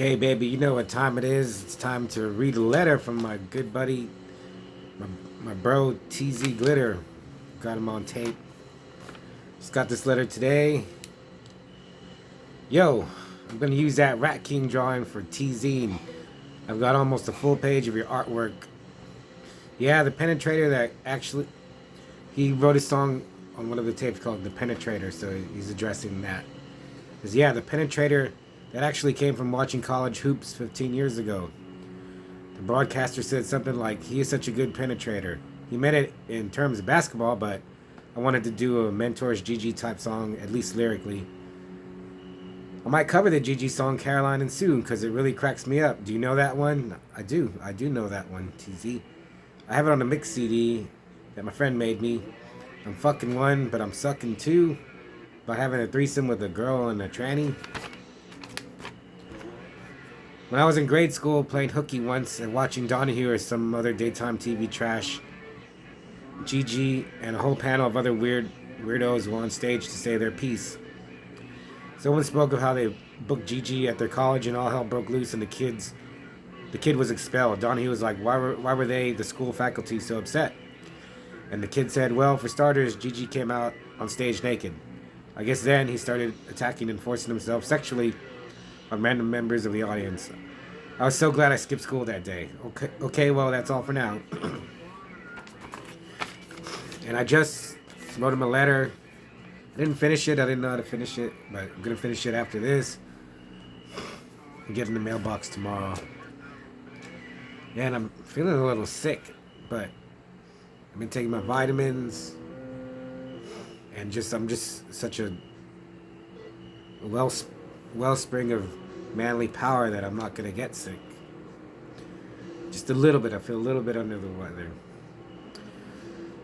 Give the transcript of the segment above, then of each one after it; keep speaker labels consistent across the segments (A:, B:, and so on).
A: Okay, baby, you know what time it is. It's time to read a letter from my good buddy, my, my bro, TZ Glitter. Got him on tape. Just got this letter today. Yo, I'm going to use that Rat King drawing for TZ. I've got almost a full page of your artwork. Yeah, the Penetrator that actually... He wrote a song on one of the tapes called The Penetrator, so he's addressing that. Because, yeah, the Penetrator... That actually came from watching college hoops 15 years ago. The broadcaster said something like, he is such a good penetrator. He meant it in terms of basketball, but I wanted to do a Mentors GG type song, at least lyrically. I might cover the GG song Caroline and Sue, because it really cracks me up. Do you know that one? I do know that one, TZ. I have it on a mix CD that my friend made me. I'm fucking one, but I'm sucking two. By having a threesome with a girl and a tranny. When I was in grade school, playing hooky once and watching Donahue or some other daytime TV trash, Gigi and a whole panel of other weirdos were on stage to say their piece. Someone spoke of how they booked Gigi at their college and all hell broke loose and the kid was expelled. Donahue was like, why were they, the school faculty, so upset? And the kid said, well, for starters, Gigi came out on stage naked. I guess then he started attacking and forcing himself sexually on random members of the audience. I was so glad I skipped school that day. Okay, well, that's all for now. And I just wrote him a letter. I didn't finish it. I didn't know how to finish it, but I'm going to finish it after this. And get in the mailbox tomorrow. Yeah, and I'm feeling a little sick, but I've been taking my vitamins. And I'm just such a wellspring of manly power that I'm not gonna get sick. Just a little bit. I feel a little bit under the weather.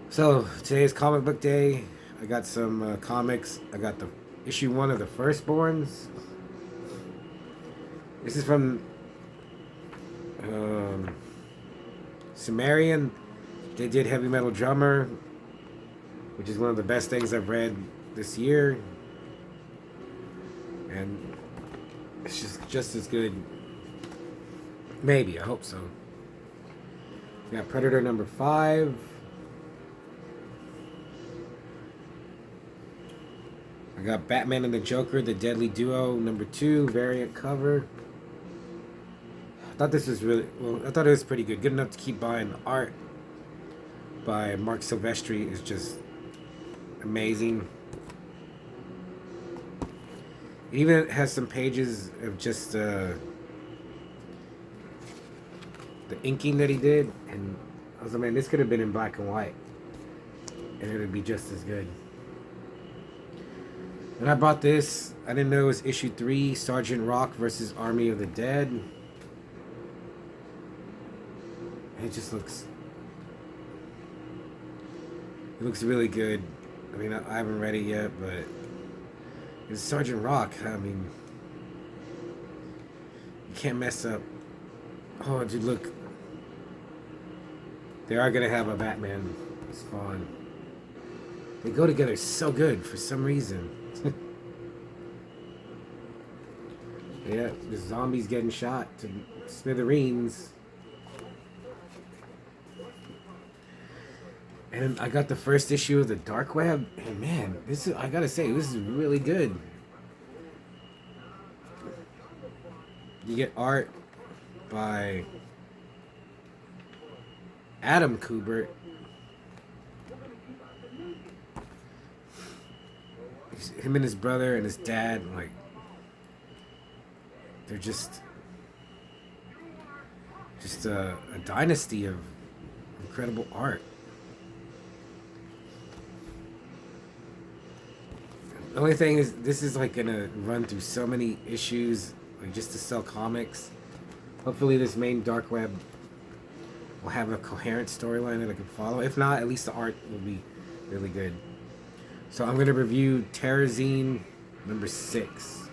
A: So today's comic book day. I got some comics. I got the issue 1 of the Firstborns. This is from Sumerian. They did Heavy Metal Drummer, which is one of the best things I've read this year. And it's just as good. Maybe, I hope so. We got Predator number 5. I got Batman and the Joker, the Deadly Duo number 2, variant cover. I thought this was I thought it was pretty good. Good enough to keep buying. The art by Mark Silvestri is just amazing. It even has some pages of just the inking that he did, and I was like, man, this could have been in black and white, and it would be just as good. And I bought this. I didn't know it was issue 3, Sergeant Rock versus Army of the Dead. And it just looks really good. I mean, I haven't read it yet, but it's Sergeant Rock. I mean, you can't mess up. Oh, dude, look. They are going to have a Batman spawn. They go together so good for some reason. Yeah, the zombies getting shot to smithereens. And I got the first issue of the Dark Web, and man, I gotta say, this is really good. You get art by Adam Kubert. Him and his brother and his dad, like, they're just a dynasty of incredible art. The only thing is, this is like gonna run through so many issues, like just to sell comics. Hopefully this main Dark Web will have a coherent storyline that I can follow. If not, at least the art will be really good. So I'm gonna review TEROZIN number 6.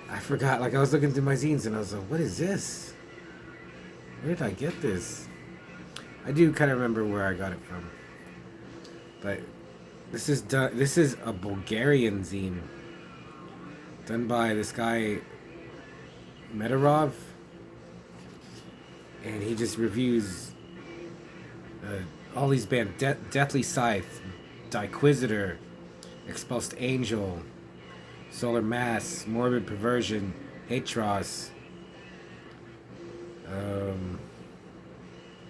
A: I forgot, like I was looking through my zines and I was like, what is this? Where did I get this? I do kind of remember where I got it from. But this is a Bulgarian zine. done by this guy Metarov, and he just reviews all these bands: Deathly Scythe, Diquisitor, Expulsed Angel, Solar Mass, Morbid Perversion, Hatros,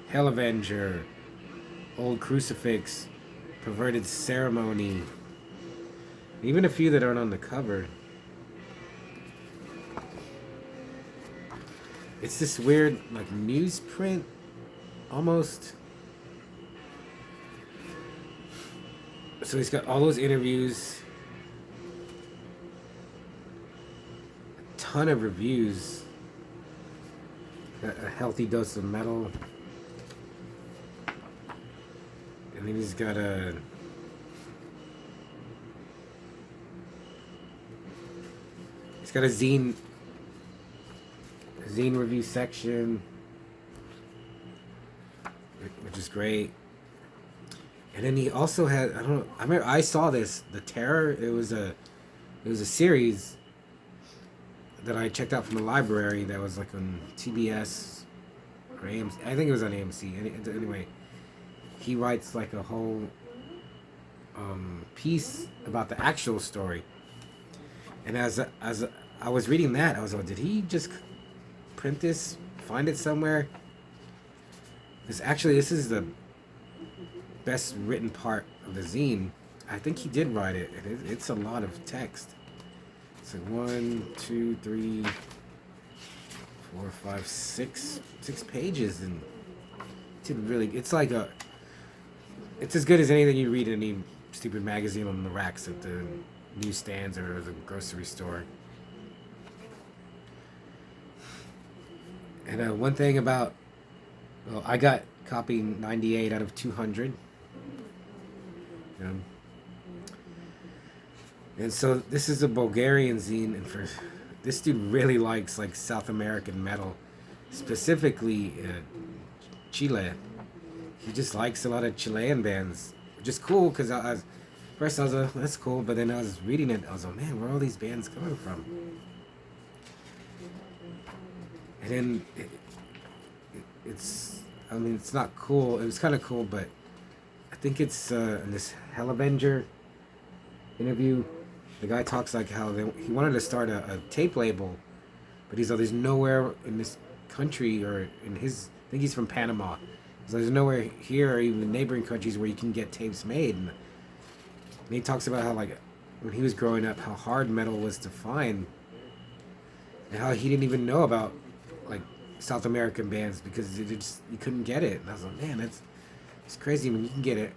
A: Hell Avenger, Old Crucifix, Perverted Ceremony, even a few that aren't on the cover. It's this weird, like, newsprint, almost. So he's got all those interviews, a ton of reviews, a healthy dose of metal, and then he's got a zine review section, which is great. And then he also had, I don't know, I remember I saw this, The Terror. It was a series that I checked out from the library that was like on TBS or AMC. I think it was on AMC. Anyway, he writes like a whole piece about the actual story. And as I was reading that, I was like, did he just print this, find it somewhere? Because actually, this is the best written part of the zine. I think he did write it. It's a lot of text. It's like 1, 2, 3, 4, 5, 6 pages, and it's like it's as good as anything you read in any stupid magazine on the racks at the newsstands or the grocery store. And one thing about, well, I got copy 98 out of 200. And so this is a Bulgarian zine, and for this dude really likes like South American metal, specifically Chile. He just likes a lot of Chilean bands, which is cool because first I was like, that's cool, but then I was reading it, I was like, man, where are all these bands coming from? And then it's not cool. It was kind of cool, but I think it's in this Hell Avenger interview, the guy talks like how he wanted to start a tape label, but he's like, there's nowhere in this country or in his, I think he's from Panama. He's like, there's nowhere here or even neighboring countries where you can get tapes made. And he talks about how, like, when he was growing up, how hard metal was to find, and how he didn't even know about like South American bands because you couldn't get it. And I was like, man, it's crazy when you can get it.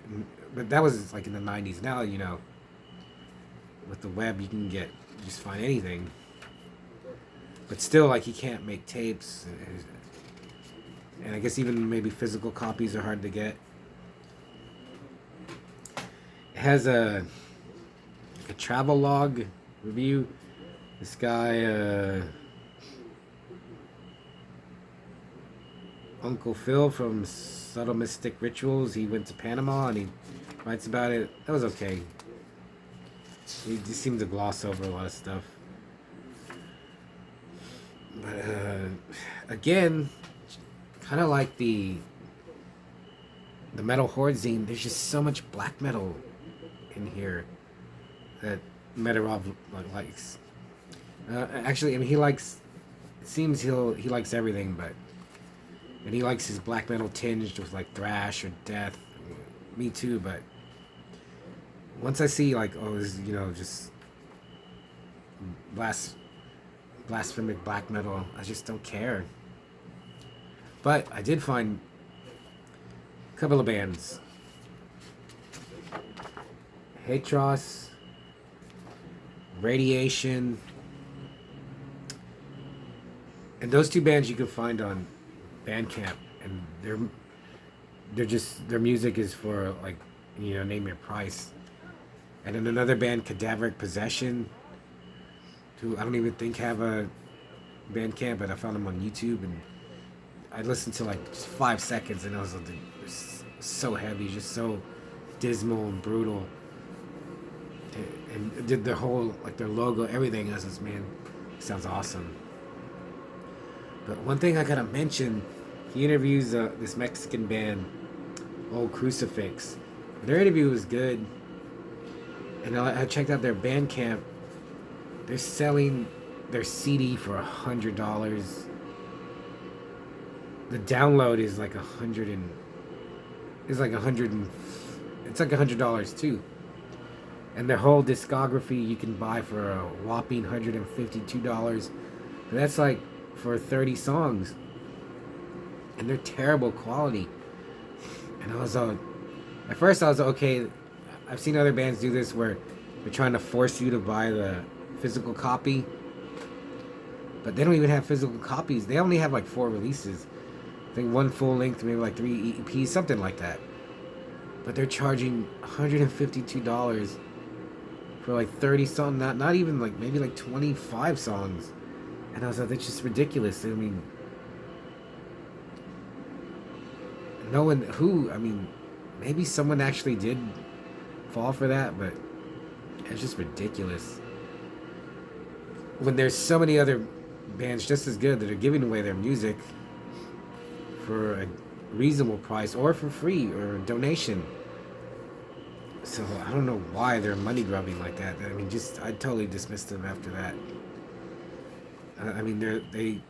A: But that was like in the 90s. Now, with the web, you can just find anything. But still, like, you can't make tapes. And I guess even maybe physical copies are hard to get. It has a travel log review. This guy, Uncle Phil from Subtle Mystic Rituals, he went to Panama and he writes about it. That was okay. He just seemed to gloss over a lot of stuff. But again, kind of like the Metal Horde zine, there's just so much black metal in here that Metarov likes. Actually, I mean, he likes. It seems he likes everything, and he likes his black metal tinged with like thrash or death. Me too, but once I see like, oh, this is, just blasphemic black metal, I just don't care. But I did find a couple of bands. Hatros, Radiation, and those two bands you can find on Bandcamp, and their music is for like, name your price. And then another band, Cadaveric Possession, who I don't even think have a Bandcamp, but I found them on YouTube, and I listened to like just 5 seconds, and I was like, so heavy, just so dismal and brutal. and did their whole, like, their logo, everything. I was just, man, sounds awesome. But one thing I gotta mention, he interviews this Mexican band, Old Crucifix. Their interview was good, and I checked out their Bandcamp. They're selling their CD for $100. The download is like it's like $100 too. And their whole discography you can buy for a whopping $152. And that's like for 30 songs. And they're terrible quality. And I was at first I was okay. I've seen other bands do this where they're trying to force you to buy the physical copy. But they don't even have physical copies. They only have like 4 releases. I think 1 full length, maybe like 3 EPs, something like that. But they're charging $152 for like 30 songs, not even like, maybe like 25 songs. And I was like, that's just ridiculous. I mean, no one who, I mean, maybe someone actually did fall for that, but it's just ridiculous. When there's so many other bands just as good that are giving away their music for a reasonable price or for free or a donation. So I don't know why they're money grubbing like that. I mean, I totally dismissed them after that. I mean, they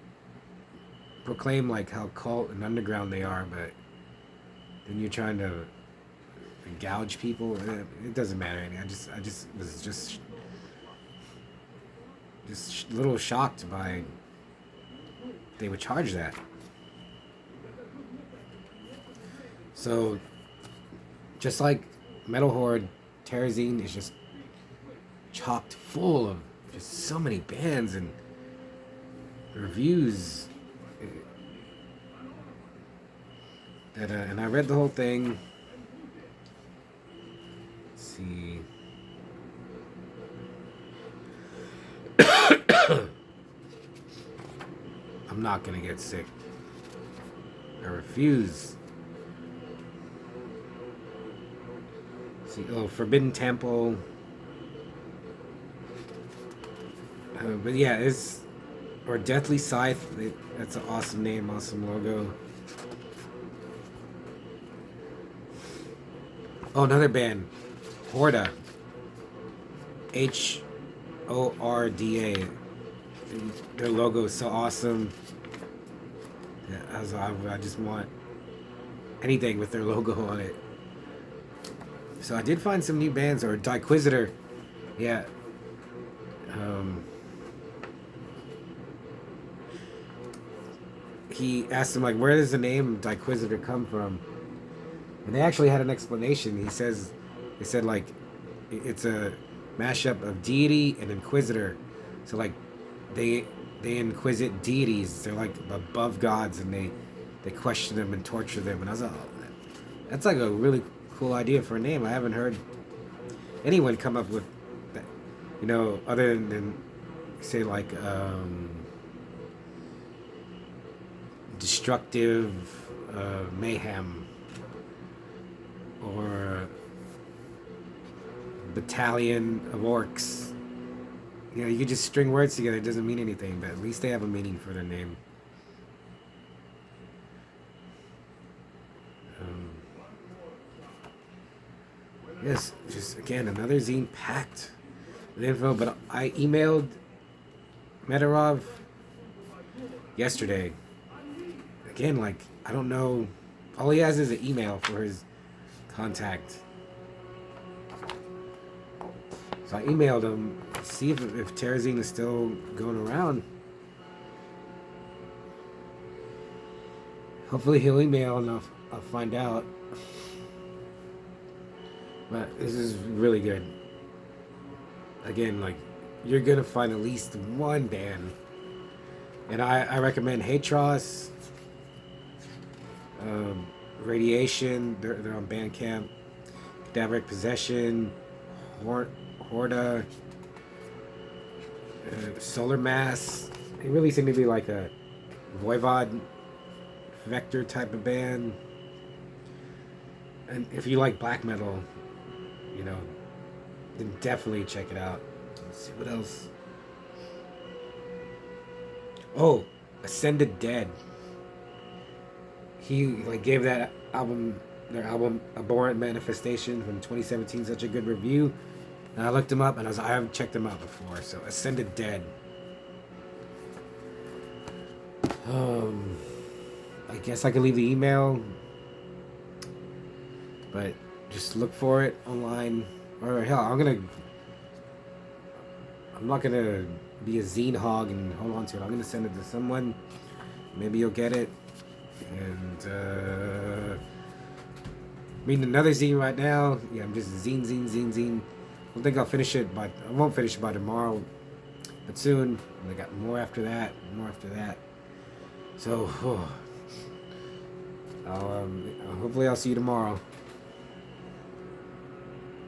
A: proclaim like how cult and underground they are, but then you're trying to gouge people. It doesn't matter. I mean, I just was just a little shocked by they would charge that. So, just like Metal Horde, TEROZIN is just chocked full of just so many bands and reviews. That and I read the whole thing. Let's see. I'm not gonna get sick. I refuse. See, Forbidden Temple. But yeah, or Deathly Scythe. That's an awesome name, awesome logo. Oh, another band, Horda. HORDA. Their logo is so awesome. Yeah, I just want anything with their logo on it. So I did find some new bands, or Diquisitor. Yeah. He asked him, like, where does the name Diquisitor come from? And they actually had an explanation. They said, like, it's a mashup of deity and inquisitor. So, like, they inquisit deities. They're like above gods, and they question them and torture them. And I was like, oh, that's like a really cool idea for a name. I haven't heard anyone come up with that, other than say like destructive mayhem or battalion of orcs. You could just string words together. It doesn't mean anything, but at least they have a meaning for their name. Yes, just again another zine packed with info. But I emailed Metarov yesterday. Again, like, I don't know. All he has is an email for his contact. So I emailed him, see if TEROZIN is still going around. Hopefully he'll email and I'll find out. But this is really good. Again, like, you're gonna find at least one band. And I recommend Hatros, Radiation, they're on Bandcamp, Cadaveric Possession, Horda, Solar Mass. They really seem to be like a Voivod Vector type of band. And if you like black metal, then definitely check it out. Let's see what else. Oh, Ascended Dead. He like gave that album, their album Abhorrent Manifestation from 2017, such a good review. And I looked him up, and I haven't checked him out before. So Ascended Dead. I guess I could leave the email, but just look for it online. Or hell, I'm not gonna be a zine hog and hold on to it. I'm gonna send it to someone. Maybe you'll get it. And reading another zine right now. Yeah, I'm just zine. I don't think I'll finish it, but I won't finish it by tomorrow. But soon, and I got more after that. So, hopefully I'll see you tomorrow.